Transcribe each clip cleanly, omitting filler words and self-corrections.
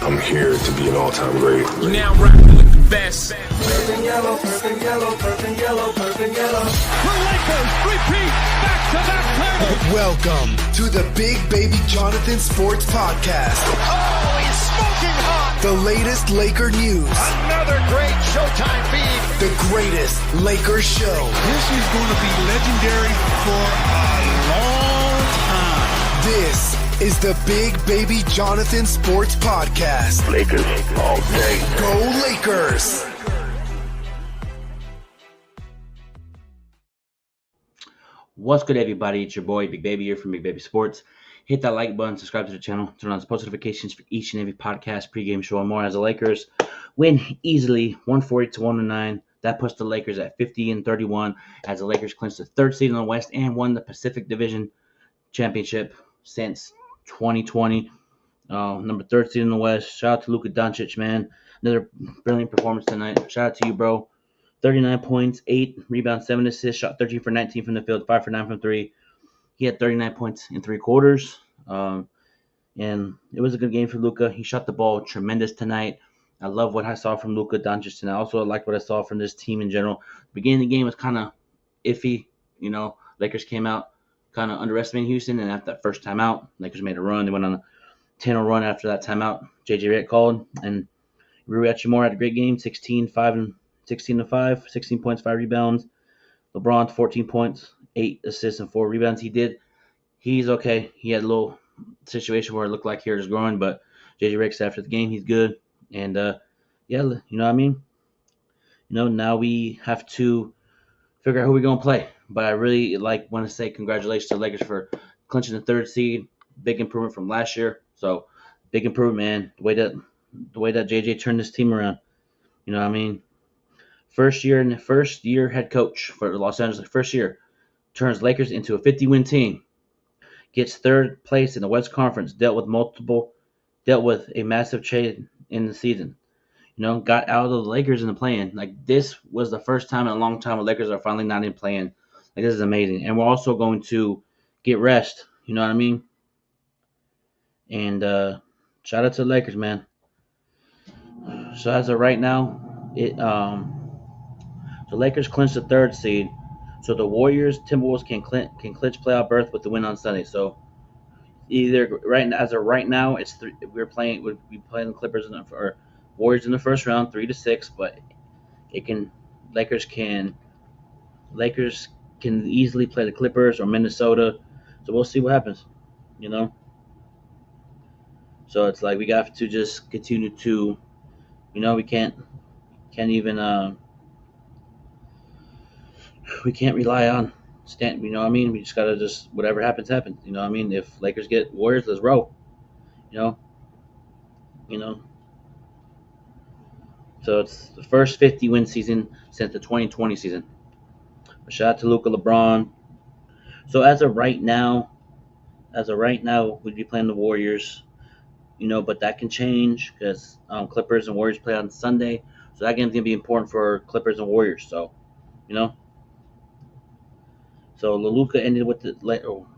I'm here to be an all-time great. Now rocking with the best. Purple yellow, purple yellow, purple yellow, purple yellow. The Lakers repeat back-to-back titles. Welcome to the Big Baby Jonathan Sports Podcast. Oh, he's smoking hot. The latest Laker news. Another great Showtime feed. The greatest Lakers show. This is going to be legendary for a long time. This is the Big Baby Jonathan Sports Podcast. Lakers all day. Go Lakers! What's good, everybody? It's your boy Big Baby here from Big Baby Sports. Hit that like button, subscribe to the channel, turn on the post notifications for each and every podcast, pregame show, and more as the Lakers win easily 140-109. That puts the Lakers at 50-31 as the Lakers clinched the third seed in the West and won the Pacific Division Championship since 2020. Number 3rd seed in the West. Shout out to Luka Doncic, man. Another brilliant performance tonight. Shout out to you, bro. 39 points, 8 rebounds, 7 assists, shot 13 for 19 from the field, 5 for 9 from 3. He had 39 points in 3 quarters. And it was a good game for Luka. He shot the ball tremendous tonight. I love what I saw from Luka Doncic tonight. Also, I like what I saw from this team in general. The beginning of the game was kind of iffy. You know, Lakers came out kind of underestimating Houston, and after that first timeout, Lakers made a run. They went on a 10-0 run after that timeout. J.J. Redick called, and Rui Hachimura had a great game, 16 points, 5 rebounds. LeBron, 14 points, 8 assists, and 4 rebounds. He's okay. He had a little situation where it looked like he was growing, but J.J. Redick said after the game he's good. And, yeah, you know what I mean? You know, now we have to figure out who we're going to play. But I really want to say congratulations to the Lakers for clinching the 3rd seed. Big improvement from last year. So, big improvement, man. The way that JJ turned this team around. You know what I mean? First year head coach for Los Angeles. First year turns Lakers into a 50-win team. Gets 3rd place in the West Conference. Dealt with a massive trade in the season. You know, got out of the Lakers in the play-in. Like, this was the first time in a long time the Lakers are finally not in play-in. Like, this is amazing. And we're also going to get rest. You know what I mean? And shout out to the Lakers, man. So as of right now, the Lakers clinched the 3rd seed. So the Warriors, Timberwolves can clinch playoff berth with the win on Sunday. So either as of right now, it's we'll be playing the Clippers or Warriors in the first round, 3-6. But Lakers can easily play the Clippers or Minnesota. So we'll see what happens. You know. So it's like we got to just continue to, you know, we can't rely on Stanton. You know what I mean? We just gotta whatever happens. You know what I mean? If Lakers get Warriors, let's roll. You know. So it's the first 50-win season since the 2020 season. But shout out to Luka, LeBron. So as of right now, we'd be playing the Warriors. You know, but that can change because Clippers and Warriors play on Sunday. So that game's going to be important for Clippers and Warriors. So, you know. So Luka ended with the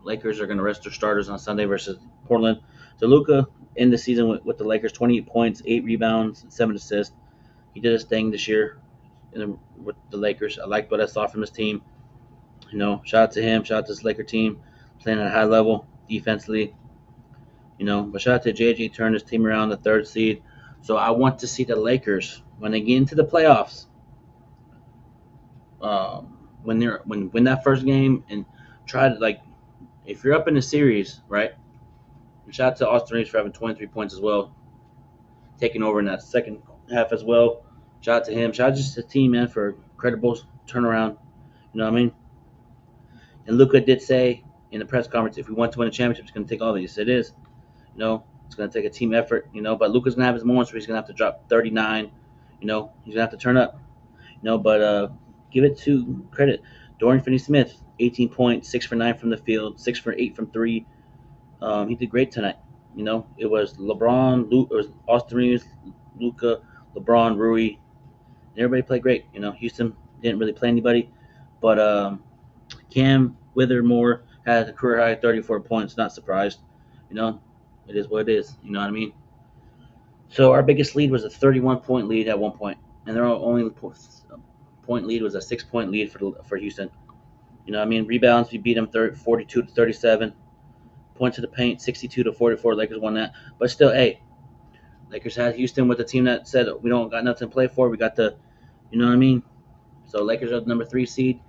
Lakers are going to rest their starters on Sunday versus Portland. So Luka ended the season with the Lakers, 28 points, 8 rebounds, and 7 assists. He did his thing this year with the Lakers. I liked what I saw from his team. You know, shout out to him. Shout out to this Laker team playing at a high level defensively. You know, but shout out to JJ, turned his team around, the 3rd seed. So I want to see the Lakers when they get into the playoffs. When win that first game and try to if you're up in the series, right? And shout out to Austin Reeves for having 23 points as well, taking over in that second half as well. Shout out to him. Shout out just to the team, man, for credible turnaround. You know what I mean? And Luka did say in the press conference, if we want to win a championship, it's going to take all these. It is. You know, it's going to take a team effort, you know, but Luka's going to have his moments where he's going to have to drop 39. You know, he's going to have to turn up. You know, but give it to credit. Dorian Finney-Smith, 18 points, 6 for 9 from the field, 6 for 8 from 3. He did great tonight. You know, it was Austin Reeves, Luka, LeBron, Rui. Everybody played great. You know, Houston didn't really play anybody. But Cam Whittemore had a career high 34 points. Not surprised. You know, it is what it is. You know what I mean? So our biggest lead was a 31-point lead at one point, and their only point lead was a 6-point lead for Houston. You know what I mean? Rebounds, we beat them 42 to 37. Points to the paint, 62 to 44. Lakers won that. But still, hey, Lakers had Houston with a team that said we don't got nothing to play for. We got the, you know what I mean? So Lakers are the number 3 seed.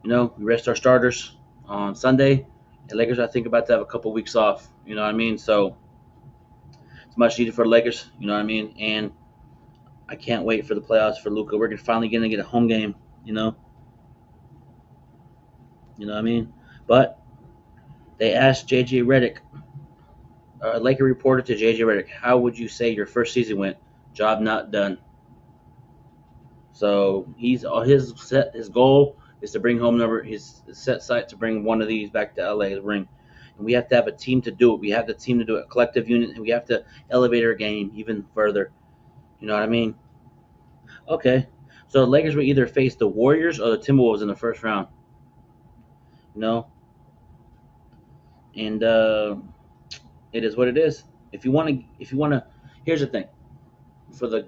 You know, we rest our starters on Sunday. And Lakers, I think, about to have a couple weeks off. You know what I mean? So it's much needed for the Lakers. You know what I mean? And I can't wait for the playoffs for Luka. We're finally going to get a home game. You know what I mean? But they asked J.J. Redick, a Laker reporter to J.J. Redick, how would you say your first season went? Job not done. So his goal is to bring home his set sight to bring one of these back to LA to ring. And we have to have a team to do it. We have the team to do it, a collective unit, and we have to elevate our game even further. You know what I mean? Okay. So the Lakers will either face the Warriors or the Timberwolves in the first round. You know? And it is what it is. If you want to, here's the thing. For the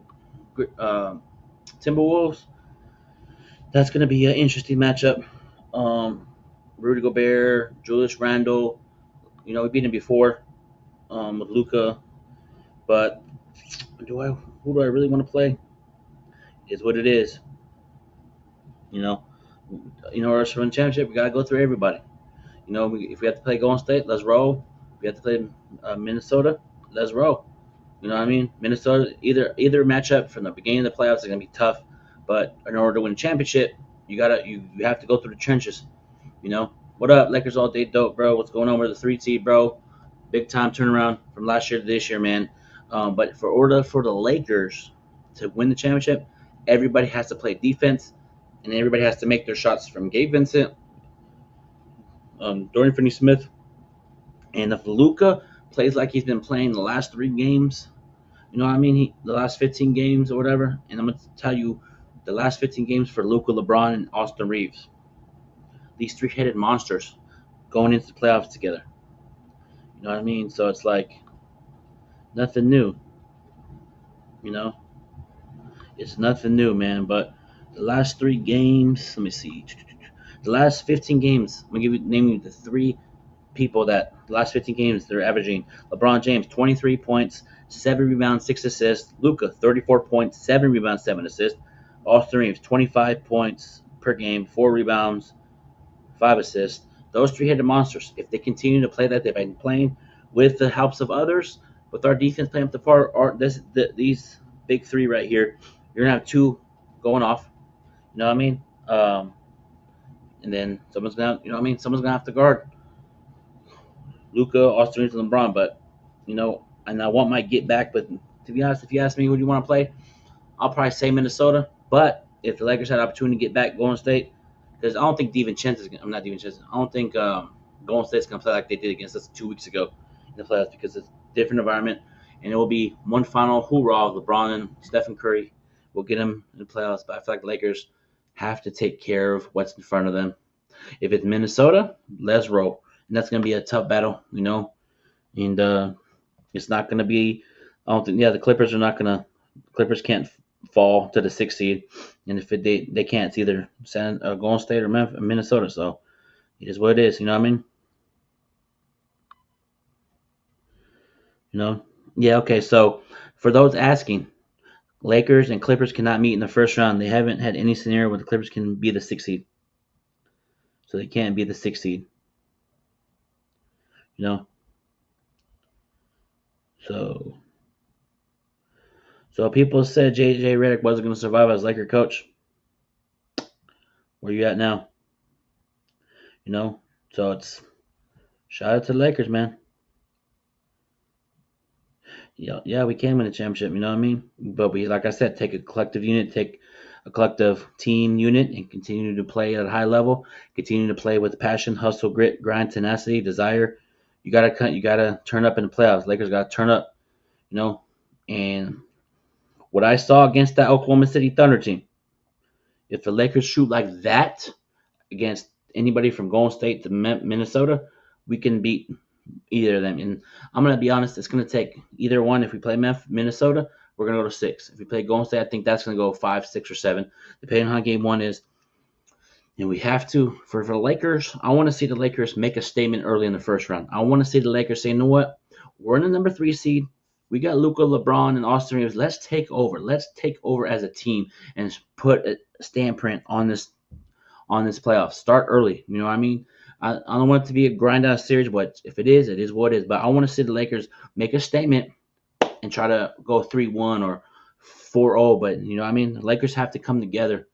Timberwolves, that's going to be an interesting matchup. Rudy Gobert, Julius Randle. You know, we beat him before with Luka. But who do I really want to play? Is what it is. You know, us for the championship, we got to go through everybody. You know, if we have to play Golden State, let's roll. If we have to play Minnesota, let's roll. You know what I mean? Minnesota, either matchup from the beginning of the playoffs is going to be tough. But in order to win a championship, you have to go through the trenches. You know, what up, Lakers all day dope, bro? What's going on with the 3 seed, bro? Big time turnaround from last year to this year, man. But for the Lakers to win the championship, everybody has to play defense, and everybody has to make their shots from Gabe Vincent, Dorian Finney-Smith, and if Luka plays like he's been playing the last 3 games, you know what I mean? The last 15 games or whatever, and I'm going to tell you the last 15 games for Luka, LeBron, and Austin Reeves. These 3-headed monsters going into the playoffs together. You know what I mean? So it's like nothing new. You know? It's nothing new, man. But the last 3 games, let me see. The last 15 games, I'm going to name you the 3 people that the last 15 games they're averaging. LeBron James, 23 points, 7 rebounds, 6 assists. Luka, 34 points, 7 rebounds, 7 assists. Austin Reeves, 25 points per game, 4 rebounds, 5 assists. Those 3-headed monsters, if they continue to play that they've been playing with the helps of others, with our defense playing up the part, these big 3 right here, you're going to have 2 going off. You know what I mean? And then someone's going to have to guard Luka, Austin Reeves, and LeBron. But, you know, and I want my get back. But to be honest, if you ask me who do you want to play, I'll probably say Minnesota. But if the Lakers had an opportunity to get back Golden State, because I don't think I don't think Golden State's going to play like they did against us 2 weeks ago in the playoffs, because it's a different environment. And it will be one final hoorah. LeBron and Stephen Curry will get them in the playoffs. But I feel like the Lakers have to take care of what's in front of them. If it's Minnesota, let's roll. And that's going to be a tough battle, you know. And it's not going to be – the Clippers are not going to – Clippers can't fall to the 6th seed. And if they can't, it's either Golden State or Minnesota. So it is what it is, you know what I mean? You know? Yeah, okay. So for those asking, Lakers and Clippers cannot meet in the first round. They haven't had any scenario where the Clippers can be the 6th seed. So they can't be the 6th seed. You know? So people said J.J. Redick wasn't going to survive as Laker coach. Where you at now? You know? So it's shout out to the Lakers, man. Yeah, we can win a championship, you know what I mean? But we, like I said, take a collective unit, take a collective team unit, and continue to play at a high level. Continue to play with passion, hustle, grit, grind, tenacity, desire. You gotta turn up in the playoffs. Lakers gotta turn up, you know. And what I saw against that Oklahoma City Thunder team, if the Lakers shoot like that against anybody from Golden State to Minnesota, we can beat either of them. And I'm going to be honest, it's going to take either one. If we play Minnesota, we're going to go to 6. If we play Golden State, I think that's going to go 5, 6, or 7, depending on how game 1 is. And we have to, for the Lakers, I want to see the Lakers make a statement early in the first round. I want to see the Lakers say, you know what? We're in the number 3 seed. We got Luka, LeBron, and Austin Reeves. Let's take over. Let's take over as a team and put a standprint on this playoff. Start early. You know what I mean? I don't want it to be a grind-out series, but if it is what it is. But I want to see the Lakers make a statement and try to go 3-1 or 4-0. But, you know what I mean? The Lakers have to come together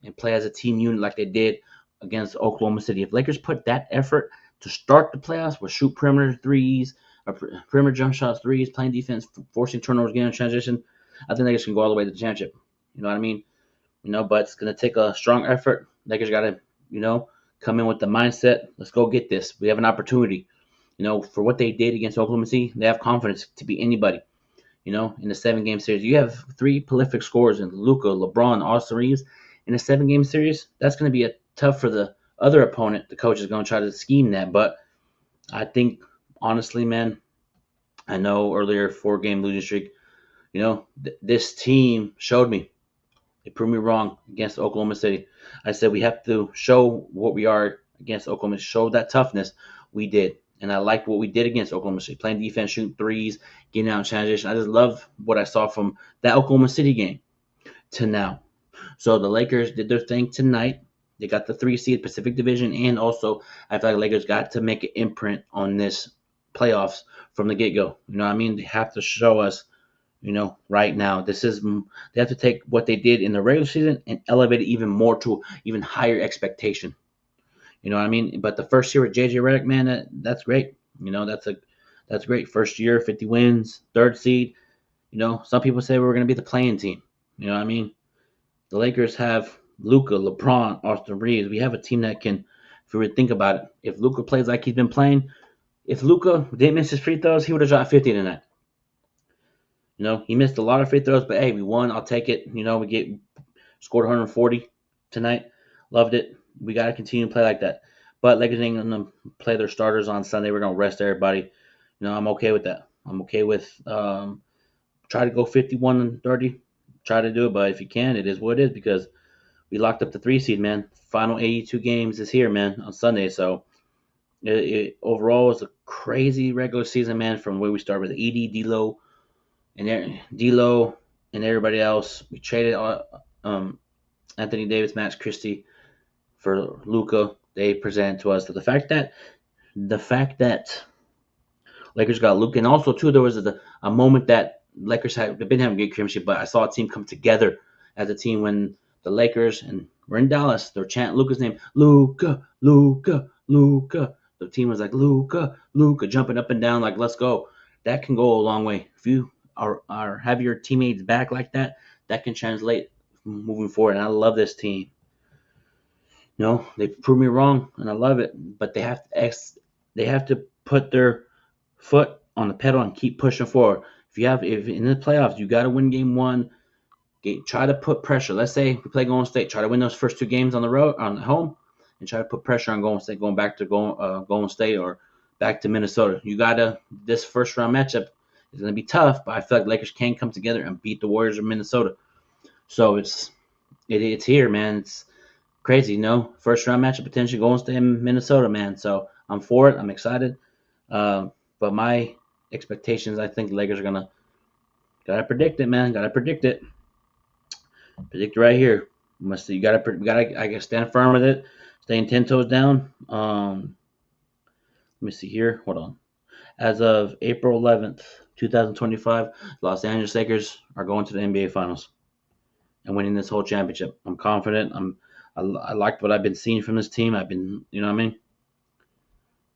and play as a team unit like they did against Oklahoma City. If Lakers put that effort to start the playoffs with shoot perimeter threes, or perimeter jump shots, threes, playing defense, forcing turnovers, getting in transition, I think Lakers can go all the way to the championship. You know what I mean? You know, but it's going to take a strong effort. Lakers got to, you know, come in with the mindset, let's go get this. We have an opportunity. You know, for what they did against Oklahoma City, they have confidence to beat anybody. You know, in the 7-game series, you have 3 prolific scorers in Luka, LeBron, Austin Reeves. In a 7-game series, that's going to be tough for the other opponent. The coach is going to try to scheme that. But I think, honestly, man, I know earlier 4-game losing streak, you know, this team showed me. They proved me wrong against Oklahoma City. I said we have to show what we are against Oklahoma City, show that toughness. We did. And I liked what we did against Oklahoma City, playing defense, shooting threes, getting out in transition. I just love what I saw from that Oklahoma City game to now. So the Lakers did their thing tonight. They got the 3 seed Pacific Division, and also I feel like the Lakers got to make an imprint on this playoffs from the get-go. You know what I mean? They have to show us, you know, right now. They have to take what they did in the regular season and elevate it even more to even higher expectation. You know what I mean? But the first year with JJ Redick, man, that's great. You know, that's great. First year, 50 wins, 3rd seed. You know, some people say we're going to be the playing team. You know what I mean? The Lakers have Luka, LeBron, Austin Reeves. We have a team that can, if we would think about it, if Luka plays like he's been playing, if Luka didn't miss his free throws, he would have dropped 50 tonight. You know, he missed a lot of free throws, but hey, we won. I'll take it. You know, scored 140 tonight. Loved it. We got to continue to play like that. But Lakers ain't going to play their starters on Sunday. We're going to rest everybody. You know, I'm okay with that. I'm okay with try to go 51-30. Try to do it, but if you can, it is what it is because we locked up the 3 seed, man. Final 82 games is here, man, on Sunday. So it overall was a crazy regular season, man, from where we started with ED, D'Lo, and everybody else. We traded Anthony Davis, Max Christie for Luka. They presented to us. So the fact that Lakers got Luka, and also too there was a moment that Lakers they've been having good chemistry, but I saw a team come together as a team when the Lakers, and we're in Dallas, they're chanting Luka's name, Luka, Luka, Luka. The team was like, Luka, Luka, jumping up and down like, let's go. That can go a long way. If you are have your teammates back like that, that can translate moving forward. And I love this team. You know, they proved me wrong, and I love it. But they have to put their foot on the pedal and keep pushing forward. If in the playoffs you got to win game 1, try to put pressure. Let's say we play Golden State, try to win those first 2 games on the road, on home, and try to put pressure on Golden State, going back to Golden State or back to Minnesota. This first round matchup is going to be tough, but I feel like Lakers can come together and beat the Warriors of Minnesota. So it's here, man. It's crazy, you know. First round matchup potentially Golden State and Minnesota, man. So I'm for it. I'm excited. But my expectations, I think the Lakers are gotta predict it, man. Gotta predict it. Predict it right here. You gotta I guess stand firm with it. Staying 10 toes down. Let me see here. Hold on. As of April 11th, 2025, Los Angeles Lakers are going to the NBA Finals and winning this whole championship. I'm confident. I liked what I've been seeing from this team. You know what I mean?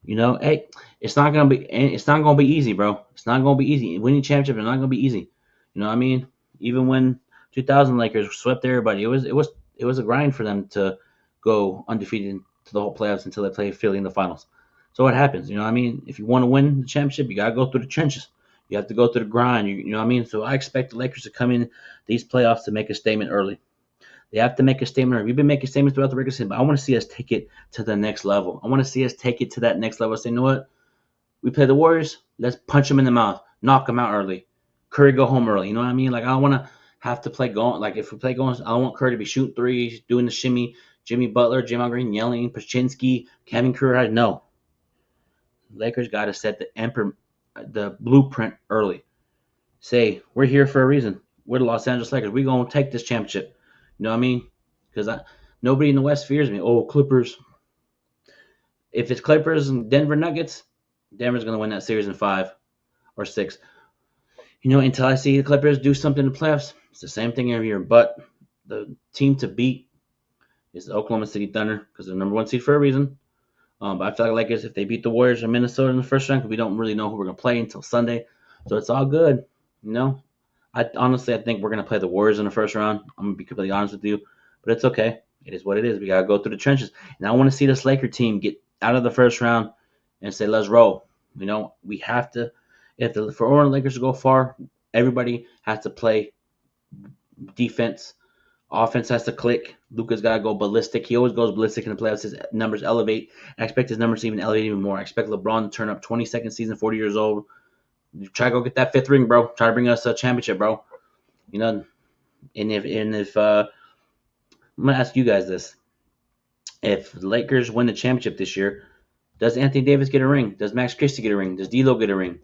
You know, hey, it's not gonna be easy, bro. It's not gonna be easy. Winning championship is not gonna be easy. You know what I mean? Even when 2000 Lakers swept everybody, it was a grind for them to go undefeated to the whole playoffs until they play Philly in the finals. So what happens? You know what I mean? If you want to win the championship, you gotta go through the trenches. You have to go through the grind. You know what I mean? So I expect the Lakers to come in these playoffs to make a statement early. They have to make a statement. We've been making statements throughout the regular season, but I want to see us take it to the next level. I want to see us take it to that next level. Say, you know what? We play the Warriors. Let's punch them in the mouth, knock them out early. Curry go home early. You know what I mean? Like I don't want to have to play going. Like if we play going, I don't want Curry to be shooting threes, doing the shimmy. Jimmy Butler, Draymond Green yelling, Pachinski, Kevin Curry. No, Lakers got to set the blueprint early. Say we're here for a reason. We're the Los Angeles Lakers. We're gonna take this championship. You know what I mean? Because nobody in the West fears me. Oh, Clippers. If it's Clippers and Denver Nuggets, Denver's gonna win that series in 5 or 6. You know, until I see the Clippers do something in the playoffs, it's the same thing every year. But the team to beat is the Oklahoma City Thunder because they're the number 1 seed for a reason. But I feel like Lakers, if they beat the Warriors or Minnesota in the first round, because we don't really know who we're gonna play until Sunday, so it's all good. You know, I think we're gonna play the Warriors in the first round. I'm gonna be completely honest with you, but it's okay. It is what it is. We gotta go through the trenches, and I want to see this Laker team get out of the first round and say, "Let's roll." You know, we have to. For our Lakers to go far, everybody has to play defense. Offense has to click. Luka's got to go ballistic. He always goes ballistic in the playoffs. His numbers elevate. I expect his numbers to even elevate even more. I expect LeBron to turn up 22nd season, 40 years old. Try to go get that 5th ring, bro. Try to bring us a championship, bro. You know, and if I'm gonna ask you guys this: if the Lakers win the championship this year, does Anthony Davis get a ring? Does Max Christie get a ring? Does D'Lo get a ring?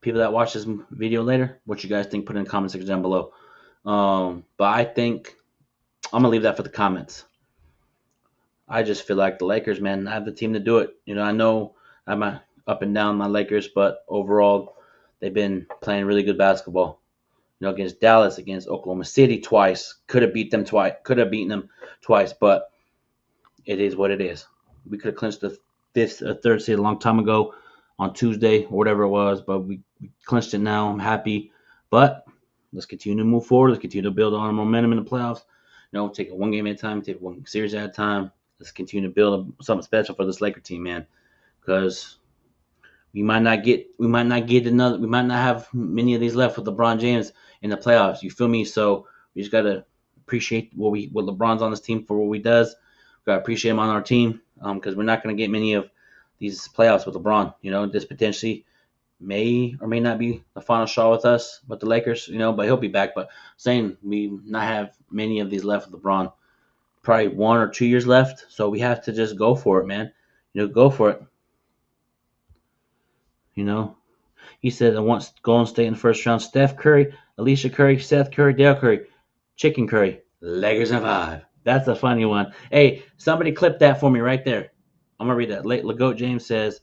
People that watch this video later, what you guys think? Put it in the comment section down below. But I think I'm gonna leave that for the comments. I just feel like the Lakers, man, I have the team to do it. You know, I know I'm up and down my Lakers, but overall, they've been playing really good basketball. You know, against Dallas, against Oklahoma City twice. Could have beaten them twice, but it is what it is. We could have clinched the 3rd seed a long time ago on Tuesday or whatever it was, but we clinched it now. I'm happy, but let's continue to move forward. Let's continue to build on our momentum in the playoffs. You know, take it one game at a time, take one series at a time. Let's continue to build something special for this Laker team, man. Because we might not have many of these left with LeBron James in the playoffs. You feel me? So we just gotta appreciate what LeBron's on this team for what he does. We gotta appreciate him on our team because we're not gonna get many of these playoffs with LeBron. You know, this potentially may or may not be the final shot with us, with the Lakers, you know, but he'll be back. But saying we not have many of these left with LeBron, probably 1 or 2 years left. So we have to just go for it, man. You know, go for it. You know, he said I want Golden State in the first round. Steph Curry, Alicia Curry, Seth Curry, Dale Curry, Chicken Curry, Lakers in 5. That's a funny one. Hey, somebody clip that for me right there. I'm gonna read that. Legoat James says,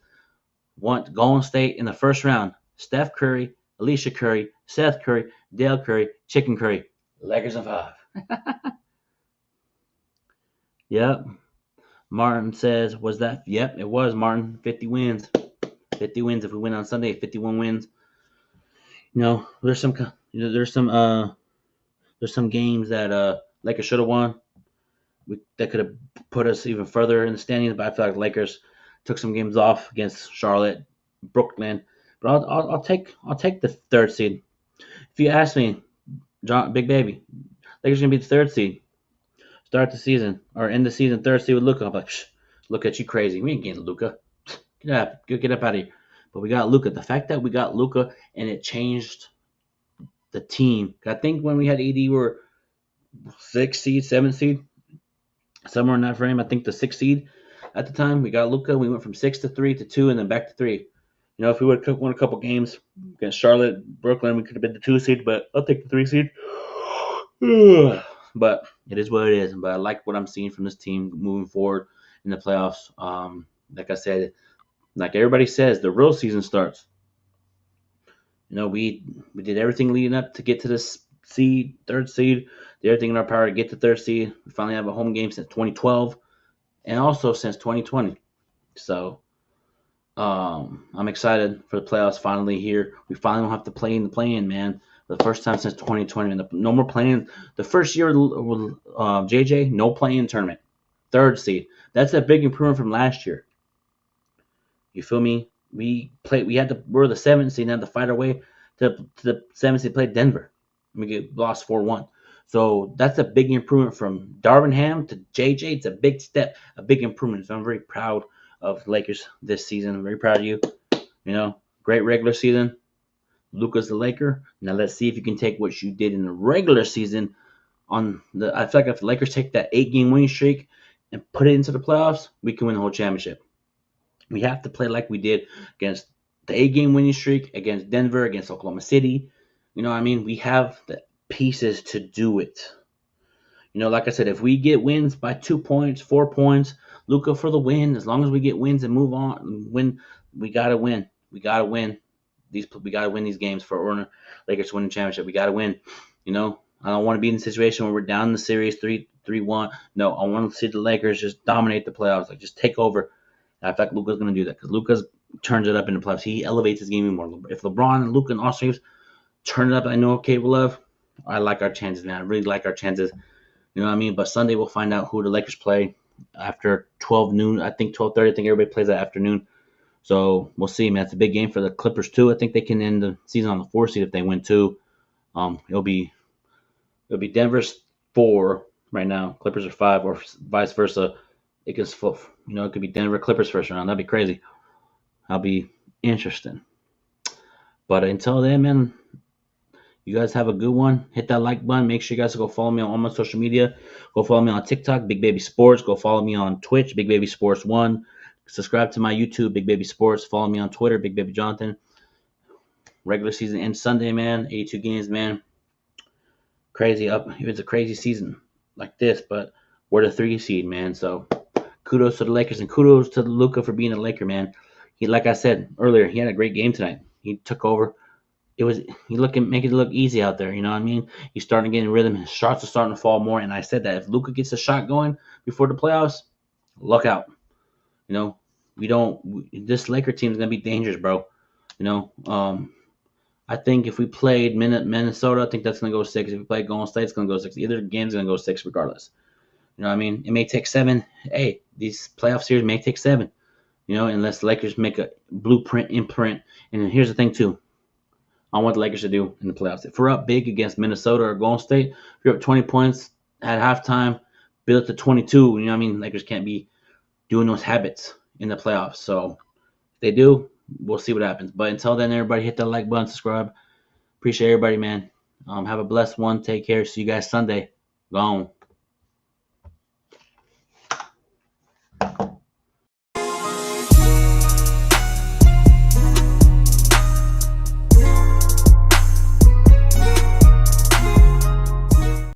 want Golden State in the first round. Steph Curry, Alicia Curry, Seth Curry, Dale Curry, Chicken Curry, Lakers in 5. Yep. Martin says, was that? Yep, it was, Martin. 50 wins. 50 wins if we win on Sunday. 51 wins. You know, there's some games that Lakers should have won. That could have put us even further in the standings, but I feel like Lakers took some games off against Charlotte, Brooklyn. But I'll take the 3rd seed. If you ask me, John, Big Baby, Lakers gonna be the 3rd seed. Start the season or end the season 3rd seed with Luka. I'm like, look at you crazy. We ain't getting Luka. Get up out of here. But we got Luka. The fact that we got Luka and it changed the team. I think when we had AD, we were 6th seed, 7th seed, somewhere in that frame. I think the 6th seed at the time. We got Luka. We went from 6 to 3 to 2 and then back to 3. You know, if we would have won a couple games against Charlotte, Brooklyn, we could have been the 2 seed, but I'll take the 3 seed. But it is what it is. But I like what I'm seeing from this team moving forward in the playoffs. Like I said, like everybody says, the real season starts. You know, we did everything leading up to get to this 3rd seed. Did everything in our power to get to 3rd seed. We finally have a home game since 2012 and also since 2020. So I'm excited for the playoffs finally here. We finally don't have to play in the play-in, man. For the first time since 2020. No more playing. The first year with JJ, no play-in tournament. 3rd seed. That's a big improvement from last year. You feel me? We're the 7th seed and had to fight our way to the 7th seed, play Denver. We lost 4-1. So that's a big improvement from Darvin Ham to JJ. It's a big step, a big improvement. So I'm very proud of Lakers this season. I'm very proud of you. Great regular season. Luka's the Laker. Now let's see if you can take what you did in the regular season I feel like if the Lakers take that 8-game winning streak and put it into the playoffs, we can win the whole championship. We have to play like we did against the 8-game winning streak, against Denver, against Oklahoma City. We have the pieces to do it. Like I said, if we get wins by 2 points, 4 points, Luka for the win. As long as we get wins and move on, we gotta win. We gotta win. We gotta win these games for Lakers to win the championship. We gotta win. I don't want to be in a situation where we're down in the series 3-1. No, I want to see the Lakers just dominate the playoffs, like just take over. And I feel like Luka's going to do that because Luka turns it up in the playoffs. He elevates his game even more. If LeBron and Luka and Austin turn it up, I know what capable of. I like our chances, man. I really like our chances. But Sunday we'll find out who the Lakers play after 12 noon. I think 12:30. I think everybody plays that afternoon. So we'll see, man. It's a big game for the Clippers too. I think they can end the season on the 4th seed if they win too. It'll be Denver's 4 right now. Clippers are 5, or vice versa. It could be Denver Clippers first round. That'd be crazy. That'll be interesting. But until then, man, you guys have a good one. Hit that like button. Make sure you guys go follow me on all my social media. Go follow me on TikTok, Big Baby Sports. Go follow me on Twitch, Big Baby Sports 1. Subscribe to my YouTube, Big Baby Sports. Follow me on Twitter, Big Baby Jonathan. Regular season ends Sunday, man. 82 games, man. Crazy up. It was a crazy season like this, but we're the 3 seed, man. So kudos to the Lakers and kudos to Luka for being a Laker, man. He, like I said earlier, he had a great game tonight. He took over. Making it look easy out there. You know what I mean? He's starting to get in rhythm. His shots are starting to fall more. And I said that if Luka gets a shot going before the playoffs, look out. This Laker team is gonna be dangerous, bro. I think if we played Minnesota, I think that's going to go 6. If we play Golden State, it's going to go 6. Either game's going to go 6 regardless. It may take 7. Hey, these playoff series may take 7, unless the Lakers make a blueprint imprint. And then here's the thing, too. I want the Lakers to do in the playoffs. If we're up big against Minnesota or Golden State, if you're up 20 points at halftime, build it to 22. Lakers can't be doing those habits in the playoffs. So if they do, we'll see what happens. But until then, everybody hit that like button, subscribe. Appreciate everybody, man. Have a blessed one. Take care. See you guys Sunday. Gone.